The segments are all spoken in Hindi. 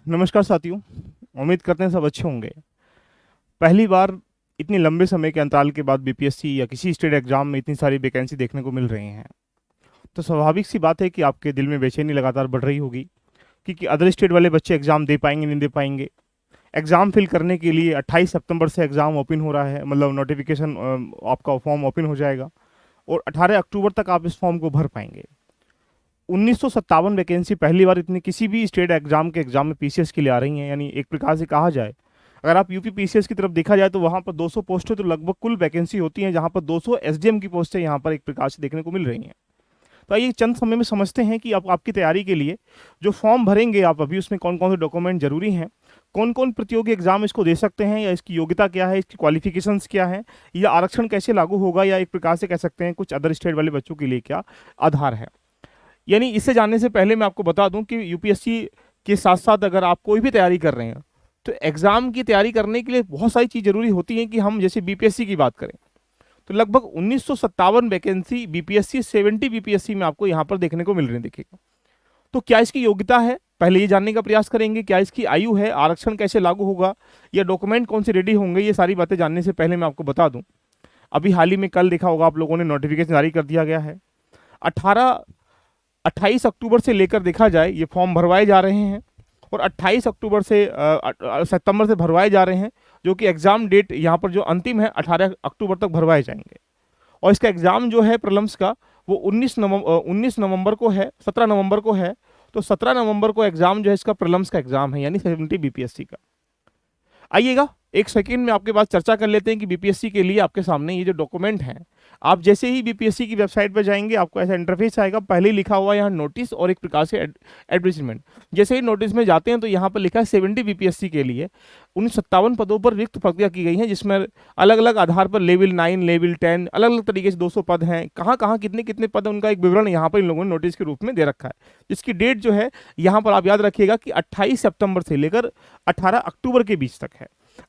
नमस्कार साथियों। उम्मीद करते हैं सब अच्छे होंगे। पहली बार इतनी लंबे समय के अंतराल के बाद बीपीएससी या किसी स्टेट एग्जाम में इतनी सारी वैकेंसी देखने को मिल रही हैं, तो स्वाभाविक सी बात है कि आपके दिल में बेचैनी लगातार बढ़ रही होगी कि अदर स्टेट वाले बच्चे एग्जाम दे पाएंगे नहीं दे पाएंगे। एग्जाम फिल करने के लिए 28 सितंबर से एग्जाम ओपन हो रहा है, मतलब नोटिफिकेशन आपका फॉर्म ओपन हो जाएगा और 18 अक्टूबर तक आप इस फॉर्म को भर पाएंगे। 1957 वैकेंसी पहली बार इतनी किसी भी स्टेट एग्जाम के एग्जाम में पीसीएस के लिए आ रही हैं। यानी एक प्रकार से कहा जाए, अगर आप यूपी पीसीएस की तरफ देखा जाए तो वहाँ पर 200 पोस्टें तो लगभग कुल वैकेंसी होती हैं, जहाँ पर 200 एसडीएम की पोस्टें यहाँ पर एक प्रकार से देखने को मिल रही हैं। तो आइए चंद समय में समझते हैं कि आप आपकी तैयारी के लिए जो फॉर्म भरेंगे आप अभी, उसमें कौन कौन से डॉक्यूमेंट जरूरी हैं, कौन कौन प्रतियोगी एग्जाम इसको दे सकते हैं, या इसकी योग्यता क्या है, इसकी क्वालिफिकेशंस क्या है, या आरक्षण कैसे लागू होगा, या एक प्रकार से कह सकते हैं कुछ अदर स्टेट वाले बच्चों के लिए क्या आधार है। यानी इसे जानने से पहले मैं आपको बता दूं कि यूपीएससी के साथ साथ अगर आप कोई भी तैयारी कर रहे हैं तो एग्जाम की तैयारी करने के लिए बहुत सारी चीज़ जरूरी होती हैं। कि हम जैसे बीपीएससी की बात करें तो लगभग 1957 वैकेंसी बीपीएससी 70 बीपीएससी में आपको यहाँ पर देखने को मिल रही है। देखिएगा, तो क्या इसकी योग्यता है, पहले ये जानने का प्रयास करेंगे। क्या इसकी आयु है, आरक्षण कैसे लागू होगा, या डॉक्यूमेंट कौन से रेडी होंगे, ये सारी बातें जानने से पहले मैं आपको बता दूं, अभी हाल ही में कल देखा होगा आप लोगों ने, नोटिफिकेशन जारी कर दिया गया है। 28 अक्टूबर से लेकर देखा जाए ये फॉर्म भरवाए जा रहे हैं और 28 अक्टूबर से सितंबर से भरवाए जा रहे हैं, जो कि एग्ज़ाम डेट यहाँ पर जो अंतिम है 18 अक्टूबर तक भरवाए जाएंगे। और इसका एग्ज़ाम जो है प्रलम्स का वो 19 नवंबर को है, 17 नवंबर को है। तो 17 नवंबर को एग्ज़ाम जो है इसका प्रलम्स का एग्ज़ाम है, यानी 70 बीपीएससी का। आइएगा एक सेकेंड में आपके पास चर्चा कर लेते हैं कि बीपीएससी के लिए आपके सामने ये जो डॉक्यूमेंट हैं, आप जैसे ही बीपीएससी की वेबसाइट पर जाएंगे आपको ऐसा इंटरफेस आएगा। पहले ही लिखा हुआ है यहाँ नोटिस और एक प्रकार से एडवर्टीजमेंट। जैसे ही नोटिस में जाते हैं तो यहाँ पर लिखा है 70 बीपीएससी के लिए 1957 पदों पर रिक्त प्रक्रिया की गई है, जिसमें अलग अलग आधार पर लेवल 9 लेवल 10 अलग अलग तरीके से 200 पद हैं। कहाँ कहाँ कितने कितने पद हैं उनका एक विवरण यहाँ पर इन लोगों ने नोटिस के रूप में दे रखा है, जिसकी डेट जो है यहाँ पर आप याद रखिएगा कि 28 सितंबर से लेकर 18 अक्टूबर के बीच तक है।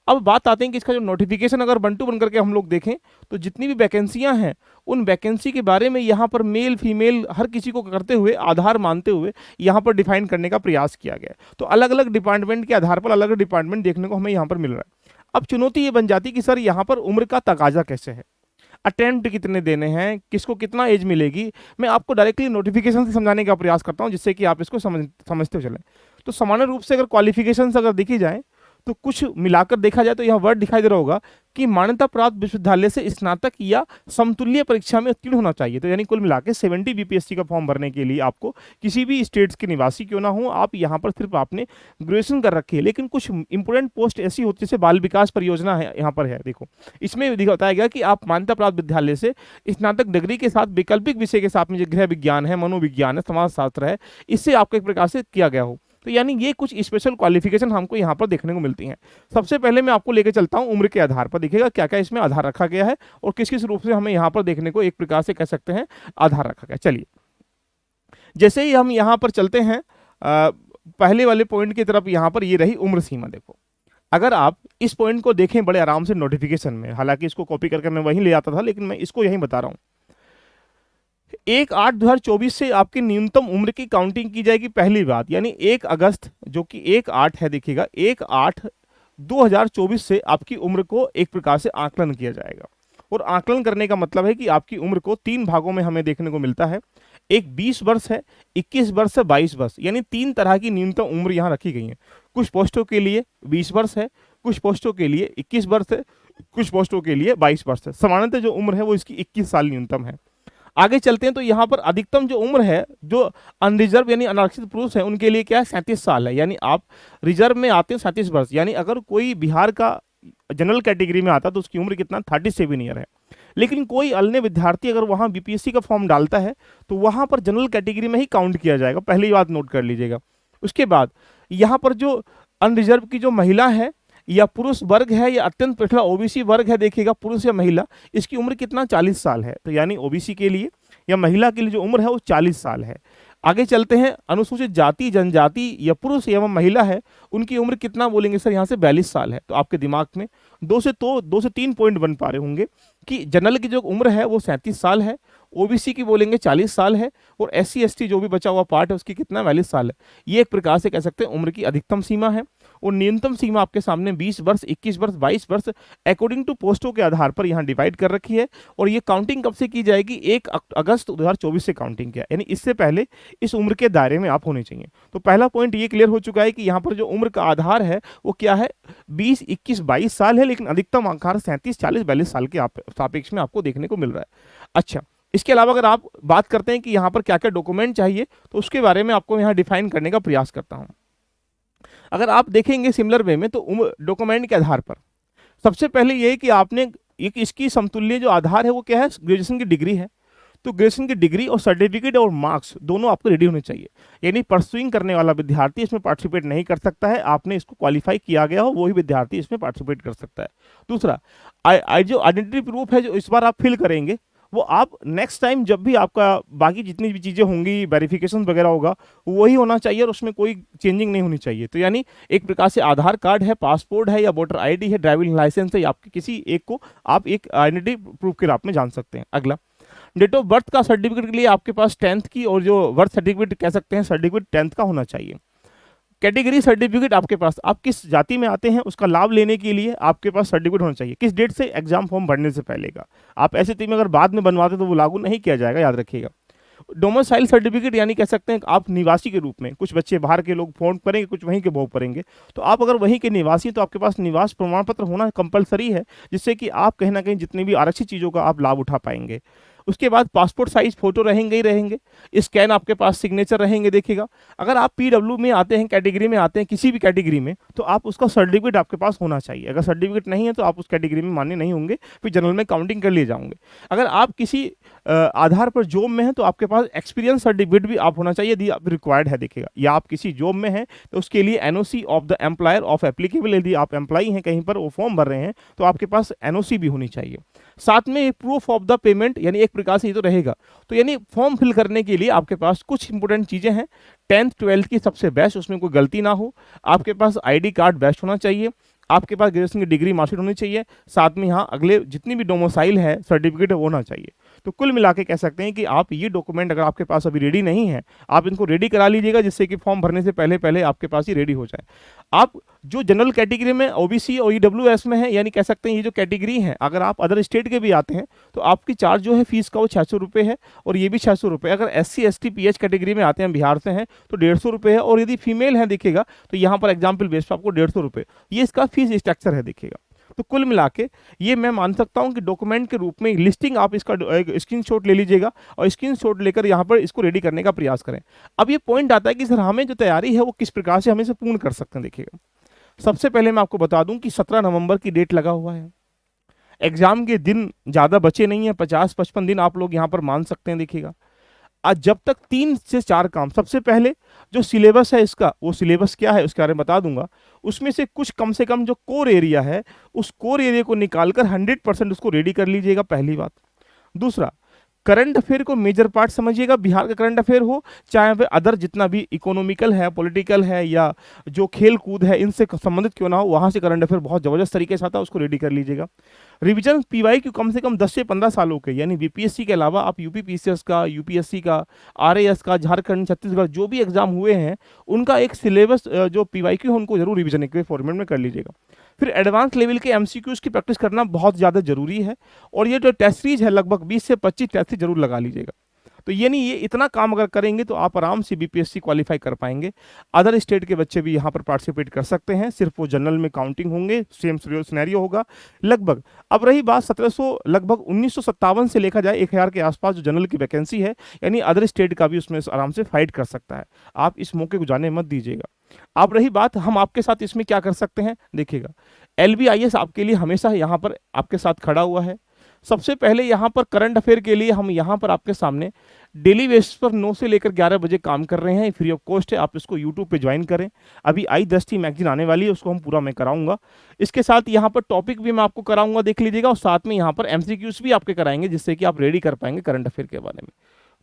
अब बात आते हैं कि इसका जो नोटिफिकेशन अगर 1 to 1 करके हम लोग देखें तो जितनी भी वैकेंसियां हैं उन वैकेंसी के बारे में यहाँ पर मेल फीमेल हर किसी को करते हुए, आधार मानते हुए यहाँ पर डिफाइन करने का प्रयास किया गया है। तो अलग अलग डिपार्टमेंट के आधार पर अलग अलग डिपार्टमेंट देखने को हमें यहाँ पर मिल रहा है। अब चुनौती ये बन जाती कि सर यहाँ पर उम्र का तकाजा कैसे है, अटेम्प्ट कितने देने हैं, किसको कितना एज मिलेगी। मैं आपको डायरेक्टली नोटिफिकेशन से समझाने का प्रयास करता हूँ, जिससे कि आप इसको समझते हो चलें। तो सामान्य रूप से अगर क्वालिफिकेशन अगर देखी जाए तो कुछ मिलाकर देखा जाए तो यहाँ वर्ड दिखाई दे रहा होगा कि मान्यता प्राप्त विश्वविद्यालय से स्नातक या समतुल्य परीक्षा में उत्तीर्ण होना चाहिए। तो यानी कुल मिलाकर 70 बीपीएससी का फॉर्म भरने के लिए आपको किसी भी स्टेट्स के निवासी क्यों ना हो, आप यहाँ पर सिर्फ आपने ग्रेजुएशन कर रखी है। लेकिन कुछ इंपोर्टेंट पोस्ट ऐसी होती है, जैसे बाल विकास परियोजना है यहाँ पर है, देखो इसमें बताया गया कि आप मान्यता प्राप्त विद्यालय से स्नातक डिग्री के साथ वैकल्पिक विषय के साथ में जो गृह विज्ञान है, मनोविज्ञान है, समाजशास्त्र है, इससे आपको एक प्रकार से किया गया हो। तो यानी ये कुछ स्पेशल क्वालिफिकेशन हमको यहाँ पर देखने को मिलती हैं। सबसे पहले मैं आपको लेकर चलता हूँ उम्र के आधार पर, देखिएगा क्या क्या इसमें आधार रखा गया है और किस किस रूप से हमें यहाँ पर देखने को एक प्रकार से कह सकते हैं आधार रखा गया। चलिए जैसे ही हम यहाँ पर चलते हैं पहले वाले पॉइंट की तरफ, यहाँ पर ये रही उम्र सीमा। देखो अगर आप इस पॉइंट को देखें बड़े आराम से नोटिफिकेशन में, हालांकि इसको कॉपी करके मैं वहीं ले आता था, लेकिन मैं इसको यहीं बता रहा हूँ। 1/8/2024 से आपकी न्यूनतम उम्र की काउंटिंग की जाएगी, पहली बात। यानी 1 अगस्त जो कि 1/8 है, देखिएगा 1/8/2024 से आपकी उम्र को एक प्रकार से आकलन किया जाएगा। और आकलन करने का मतलब है कि आपकी उम्र को 3 भागों में हमें देखने को मिलता है। एक 20 वर्ष है, 21 वर्ष है, 22 वर्ष, यानी 3 तरह की न्यूनतम उम्र यहाँ रखी गई है। कुछ पोस्टों के लिए 20 वर्ष है, कुछ पोस्टों के लिए 21 वर्ष है, कुछ पोस्टों के लिए 22 वर्ष है। सामान्यतः जो उम्र है वो इसकी 21 साल न्यूनतम है। आगे चलते हैं तो यहाँ पर अधिकतम जो उम्र है जो अनरिजर्व यानी अनारक्षित पुरुष है उनके लिए क्या है, 37 साल है। यानी आप रिजर्व में आते हैं 37 वर्ष, यानी अगर कोई बिहार का जनरल कैटेगरी में आता तो उसकी उम्र कितना 37 ईयर है। लेकिन कोई अन्य विद्यार्थी अगर वहाँ बीपीएससी का फॉर्म डालता है तो वहाँ पर जनरल कैटेगरी में ही काउंट किया जाएगा, पहली बात नोट कर लीजिएगा। उसके बाद यहाँ पर जो अनरिजर्व की जो महिला है या पुरुष वर्ग है या अत्यंत पिछड़ा ओबीसी वर्ग है, देखिएगा पुरुष या महिला, इसकी उम्र कितना 40 साल है। तो यानी ओबीसी के लिए या महिला के लिए जो उम्र है वो 40 साल है। आगे चलते हैं, अनुसूचित जाति जनजाति या पुरुष एवं महिला है, उनकी उम्र कितना बोलेंगे सर, यहाँ से 42 साल है। तो आपके दिमाग में 2 से 3 पॉइंट बन पा रहे होंगे कि जनरल की जो उम्र है वो 37 साल है, ओबीसी की बोलेंगे 40 साल है, और एससी एसटी जो भी बचा हुआ पार्ट है उसकी कितना 42 साल है। ये एक प्रकार से कह सकते हैं उम्र की अधिकतम सीमा है। और न्यूनतम सीमा आपके सामने 20 वर्ष, 21 वर्ष, 22 वर्ष अकॉर्डिंग टू पोस्टों के आधार पर यहाँ डिवाइड कर रखी है। और ये काउंटिंग कब से की जाएगी, 1 अगस्त 2024 से काउंटिंग किया, यानी इससे पहले इस उम्र के दायरे में आप होने चाहिए। तो पहला पॉइंट ये क्लियर हो चुका है कि यहाँ पर जो उम्र का आधार है वो क्या है, 20, 21, 22 साल है, लेकिन अधिकतम आकार 37, 40, 42 साल के सापेक्ष में आपको देखने को मिल रहा है। अच्छा, इसके अलावा अगर आप बात करते हैं कि यहाँ पर क्या क्या डॉक्यूमेंट चाहिए, तो उसके बारे में आपको यहाँ डिफाइन करने का प्रयास करता हूँ। अगर आप देखेंगे सिमिलर वे में, तो डॉक्यूमेंट के आधार पर सबसे पहले ये है कि आपने एक इसकी समतुल्य जो आधार है वो क्या है, ग्रेजुएशन की डिग्री है। तो ग्रेजुएशन की डिग्री और सर्टिफिकेट और मार्क्स दोनों आपको रेडी होने चाहिए, यानी परसुइंग करने वाला विद्यार्थी इसमें पार्टिसिपेट नहीं कर सकता है, आपने इसको क्वालिफाई किया गया हो वही विद्यार्थी इसमें पार्टिसिपेट कर सकता है। दूसरा, जो आइडेंटिटी प्रूफ है जो इस बार आप फिल करेंगे, वो आप नेक्स्ट टाइम जब भी आपका बाकी जितनी भी चीज़ें होंगी, वेरिफिकेशन वगैरह होगा, वही होना चाहिए और उसमें कोई चेंजिंग नहीं होनी चाहिए। तो यानी एक प्रकार से आधार कार्ड है, पासपोर्ट है, या वोटर आईडी है, ड्राइविंग लाइसेंस है, या आपके किसी एक को आप एक आइडेंटिटी प्रूफ के रूप में जान सकते हैं। अगला, डेट ऑफ बर्थ का सर्टिफिकेट के लिए आपके पास 10th की, और जो बर्थ सर्टिफिकेट कह सकते हैं सर्टिफिकेट 10th का होना चाहिए। कैटेगरी सर्टिफिकेट आपके पास, आप किस जाति में आते हैं उसका लाभ लेने के लिए आपके पास सर्टिफिकेट होना चाहिए, किस डेट से, एग्जाम फॉर्म भरने से पहले का। आप ऐसे स्थिति में अगर बाद में बनवाते तो वो लागू नहीं किया जाएगा, याद रखिएगा। डोमिसाइल सर्टिफिकेट, यानी कह सकते हैं आप निवासी के रूप में, कुछ बच्चे बाहर के लोग फॉर्म करेंगे, कुछ वहीं के भोग करेंगे, तो आप अगर वहीं के निवासी, तो आपके पास निवास प्रमाण पत्र होना कंपलसरी है, जिससे कि आप कहीं ना कहीं जितनी भी आरक्षित चीज़ों का आप लाभ उठा पाएंगे। उसके बाद पासपोर्ट साइज फोटो रहेंगे ही रहेंगे, स्कैन आपके पास सिग्नेचर रहेंगे। देखिएगा, अगर आप पीडब्ल्यू में आते हैं, कैटेगरी में आते हैं, किसी भी कैटेगरी में, तो आप उसका सर्टिफिकेट आपके पास होना चाहिए। अगर सर्टिफिकेट नहीं है तो आप उस कैटेगरी में मान्य नहीं होंगे, फिर जनरल में काउंटिंग कर लिए जाओगे। अगर आप किसी आधार पर जॉब में हैं तो आपके पास एक्सपीरियंस सर्टिफिकेट भी आप होना चाहिए, यदि आप रिक्वायर्ड है। देखिएगा, या आप किसी जॉब में हैं तो उसके लिए NOC of the employer of applicable, यदि आप एम्प्लॉई हैं कहीं पर, वो फॉर्म भर रहे हैं, तो आपके पास एनओसी भी होनी चाहिए। साथ में प्रूफ ऑफ द पेमेंट, यानी एक प्रकार से ये तो रहेगा। तो यानी फॉर्म फिल करने के लिए आपके पास कुछ इंपोर्टेंट चीज़ें हैं। 10th 12th की सबसे बेस्ट, उसमें कोई गलती ना हो। आपके पास आईडी कार्ड बेस्ट होना चाहिए, आपके पास ग्रेजुएशन की डिग्री मार्कशीट होनी चाहिए, साथ में यहाँ अगले जितनी भी डोमिसाइल है सर्टिफिकेट है वो होना चाहिए। तो कुल मिला के कह सकते हैं कि आप ये डॉक्यूमेंट अगर आपके पास अभी रेडी नहीं है, आप इनको रेडी करा लीजिएगा, जिससे कि फॉर्म भरने से पहले पहले आपके पास ही रेडी हो जाए। आप जो जनरल कैटेगरी में, ओबीसी और ईडब्ल्यूएस में है, यानी कह सकते हैं ये जो कैटेगरी है, अगर आप अदर स्टेट के भी आते हैं तो आपकी चार्ज जो है फीस का वो 600 रुपये है, और ये भी 600 रुपये। अगर SC ST PH कैटेगरी में आते हैं, बिहार से हैं, तो 150 रुपये है, और यदि फीमेल है देखिएगा तो यहाँ पर एग्जाम्पल बेस पर आपको 150 रुपये, ये इसका फीस स्ट्रक्चर है देखिएगा। तो कुल मिला के ये मैं मान सकता हूं कि डॉक्यूमेंट के रूप में लिस्टिंग आप इसका स्क्रीनशॉट ले लीजिएगा, और स्क्रीनशॉट लेकर यहाँ पर इसको रेडी करने का प्रयास करें। अब ये पॉइंट आता है कि सर हमें जो तैयारी है वो किस प्रकार से हमें इसे पूर्ण कर सकते हैं। देखिएगा, सबसे पहले मैं आपको बता दूं कि 17 नवंबर की डेट लगा हुआ है, एग्जाम के दिन ज़्यादा बचे नहीं है, 50-55 दिन आप लोग यहाँ पर मान सकते हैं। देखिएगा, आज जब तक 3 से 4 काम, सबसे पहले जो सिलेबस है इसका, वो सिलेबस क्या है उसके बारे में बता दूंगा। उसमें से कुछ कम से कम जो कोर एरिया है, उस कोर एरिया को निकालकर 100% उसको रेडी कर लीजिएगा, पहली बात। दूसरा, करंट अफेयर को मेजर पार्ट समझिएगा, बिहार का करंट अफेयर हो चाहे वह अदर जितना भी इकोनॉमिकल है, पॉलिटिकल है, या जो खेल कूद है, इनसे संबंधित क्यों ना हो, वहाँ से करंट अफेयर बहुत ज़बरदस्त तरीके से आता है, उसको रेडी कर लीजिएगा। रिवीजन PY कम से कम 10 से 15 सालों के, यानी BPSC के अलावा आप UP PCS का, UPSC का, RAS का, झारखंड, छत्तीसगढ़ जो भी एग्जाम हुए हैं उनका एक सिलेबस जो PYQ है उनको जरूर रिवीजन के फॉर्मेट में कर लीजिएगा। फिर एडवांस लेवल के MCQs की प्रैक्टिस करना बहुत ज़्यादा जरूरी है, और ये जो टेस्ट सीरीज है लगभग 20 से 25 टेस्ट सीरीज जरूर लगा लीजिएगा। तो ये नहीं, ये इतना काम अगर करेंगे तो आप आराम से BPSC क्वालिफाई कर पाएंगे। अदर स्टेट के बच्चे भी यहाँ पर पार्टिसिपेट कर सकते हैं, सिर्फ वो जनरल में काउंटिंग होंगे, सेम सिनेरियो होगा लगभग। अब रही बात 1700, लगभग 1957 से लेकर जाए 1000 के आसपास जो जनरल की वैकेंसी है, यानी अदर स्टेट का भी उसमें आराम से फाइट कर सकता है। आप इस मौके को जाने मत दीजिएगा। अब रही बात हम आपके साथ इसमें क्या कर सकते हैं, देखिएगा LBIS आपके लिए हमेशा यहाँ पर आपके साथ खड़ा हुआ है। सबसे पहले यहाँ पर करंट अफेयर के लिए हम यहाँ पर आपके सामने डेली बेसिस पर 9 से लेकर 11 बजे काम कर रहे हैं, फ्री ऑफ कॉस्ट है, आप इसको यूट्यूब पे ज्वाइन करें। अभी i10T मैगजीन आने वाली है, उसको हम पूरा मैं कराऊंगा। इसके साथ यहाँ पर टॉपिक भी मैं आपको कराऊंगा, देख लीजिएगा, और साथ में यहाँ पर MCQs भी आपके कराएंगे, जिससे कि आप रेडी कर पाएंगे करंट अफेयर के बारे में।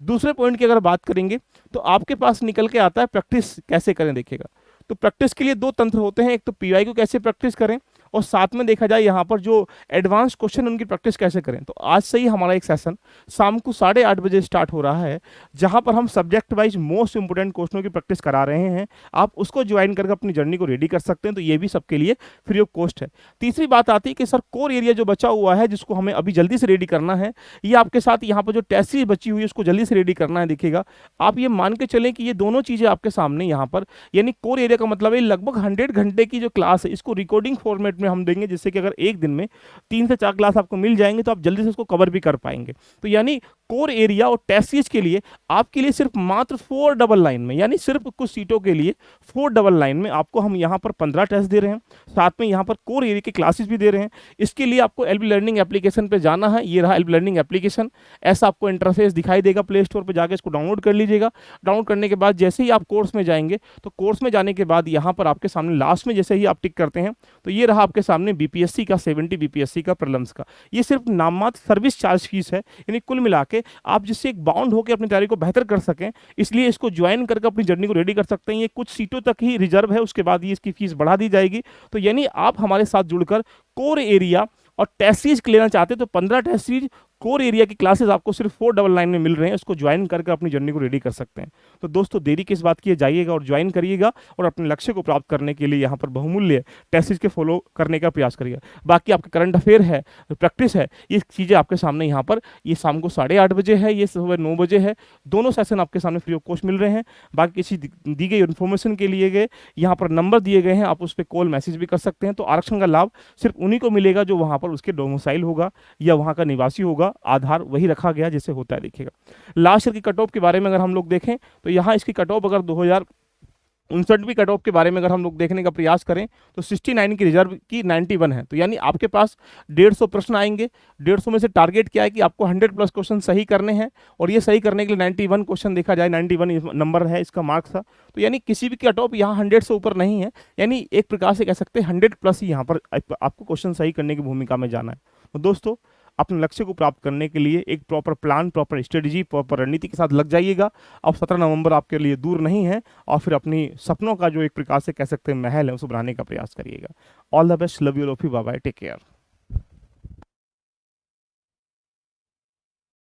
दूसरे पॉइंट की अगर बात करेंगे तो आपके पास निकल के आता है प्रैक्टिस कैसे करें। देखिएगा, तो प्रैक्टिस के लिए दो तंत्र होते हैं, एक तो पीवाई को कैसे प्रैक्टिस करें और साथ में देखा जाए यहाँ पर जो एडवांस क्वेश्चन उनकी प्रैक्टिस कैसे करें। तो आज से ही हमारा एक सेशन शाम को 8:30 बजे स्टार्ट हो रहा है, जहां पर हम सब्जेक्ट वाइज मोस्ट इंपोर्टेंट क्वेश्चनों की प्रैक्टिस करा रहे हैं। आप उसको ज्वाइन करके अपनी जर्नी को रेडी कर सकते हैं, तो ये भी सबके लिए फ्री ऑफ कॉस्ट है। तीसरी बात आती है कि सर कोर एरिया जो बचा हुआ है जिसको हमें अभी जल्दी से रेडी करना है, ये आपके साथ यहाँ पर जो टेस्ट सीरीज बची हुई है उसको जल्दी से रेडी करना है। देखिएगा, आप ये मान के चलें कि ये दोनों चीजें आपके सामने यहाँ पर, यानी कोर एरिया का मतलब है लगभग 100 घंटे की जो क्लास है इसको रिकॉर्डिंग फॉर्मेट में हम देंगे, जिससे कि अगर एक दिन में 3 से 4 क्लास आपको मिल जाएंगे तो आप जल्दी से उसको कवर भी कर पाएंगे। तो यानी कोर एरिया और टेस्ट सीरीज के लिए आपके लिए सिर्फ मात्र 4 डबल लाइन में, यानी सिर्फ कुछ सीटों के लिए 4 डबल लाइन में आपको हम यहाँ पर 15 टेस्ट दे रहे हैं, साथ में यहाँ पर कोर एरिया की क्लासेस भी दे रहे हैं। इसके लिए आपको एलबी लर्निंग एप्लीकेशन पे जाना है। ये रहा एलबी लर्निंग एप्लीकेशन, ऐसा आपको इंटरफेस दिखाई देगा। प्ले स्टोर पर जाकर इसको डाउनलोड कर लीजिएगा। डाउनलोड करने के बाद जैसे ही आप कोर्स में जाएंगे तो कोर्स में जाने के बाद यहाँ पर आपके सामने लास्ट में जैसे ही आप टिक करते हैं तो ये रहा आपके सामने बीपीएससी का 70 बीपीएससी का प्रलम्स का। ये सिर्फ नाममात्र सर्विस चार्ज फीस है, यानी कुल मिला के आप जिससे एक बाउंड होकर अपनी तैयारी को बेहतर कर सकें, इसलिए इसको ज्वाइन करके अपनी जर्नी को रेडी कर सकते हैं। ये कुछ सीटों तक ही रिजर्व है, उसके बाद ये इसकी फीस बढ़ा दी जाएगी। तो यानी आप हमारे साथ जुड़कर कोर एरिया और टेस्ट सीरीज लेना चाहते हैं तो 15 टेस्ट सीरीज कोर एरिया की क्लासेस आपको सिर्फ 4 डबल लाइन में मिल रहे हैं। इसको ज्वाइन करके अपनी जर्नी को रेडी कर सकते हैं। तो दोस्तों देरी किस बात की है, जाइएगा और ज्वाइन करिएगा और अपने लक्ष्य को प्राप्त करने के लिए यहाँ पर बहुमूल्य टेस्ट सीरीज के फॉलो करने का प्रयास करिएगा। बाकी आपके करंट अफेयर है, प्रैक्टिस है, ये चीज़ें आपके सामने यहाँ पर ये शाम को 8:30 बजे है, ये सुबह 9 बजे है। दोनों सेशन आपके सामने फ्री ऑफ कॉस्ट मिल रहे हैं। बाकी किसी दी गई इन्फॉर्मेशन के लिए गए यहाँ पर नंबर दिए गए हैं, आप उस पर कॉल मैसेज भी कर सकते हैं। तो आरक्षण का लाभ सिर्फ उन्हीं को मिलेगा जो वहाँ पर उसके डोमिसाइल होगा या वहाँ का निवासी होगा। आधार वही रखा गया जैसे होता है। देखिएगा, लास्ट ईयर की कट ऑफ के बारे में अगर हम लोग देखें तो यहाँ इसकी कट ऑफ अगर 2059 कट ऑफ के बारे में अगर हम लोग देखने का प्रयास करें तो 69 की रिजर्व की 91 है। तो यानी आपके पास 150 प्रश्न आएंगे। 150 में से टारगेट क्या है कि आपको 100+ क्वेश्चन सही करने हैं, और ये सही करने के लिए 91 क्वेश्चन देखा जाए, 91 नंबर है इसका मार्क्स था। तो यानी किसी भी कट ऑफ यहाँ 100 से ऊपर नहीं है, यानी एक प्रकार से कह सकते हैं 100+ ही यहाँ पर आपको क्वेश्चन सही करने की भूमिका में जाना है। तो दोस्तों अपने लक्ष्य को प्राप्त करने के लिए एक proper plan, proper strategy, proper रणनीति के साथ लग जाइएगा। अब 17 नवंबर आपके लिए दूर नहीं है और फिर अपनी सपनों का जो एक प्रकार से कह सकते हैं महल है उसको बनाने का प्रयास करिएगा। All the best, love you, bye bye, take care.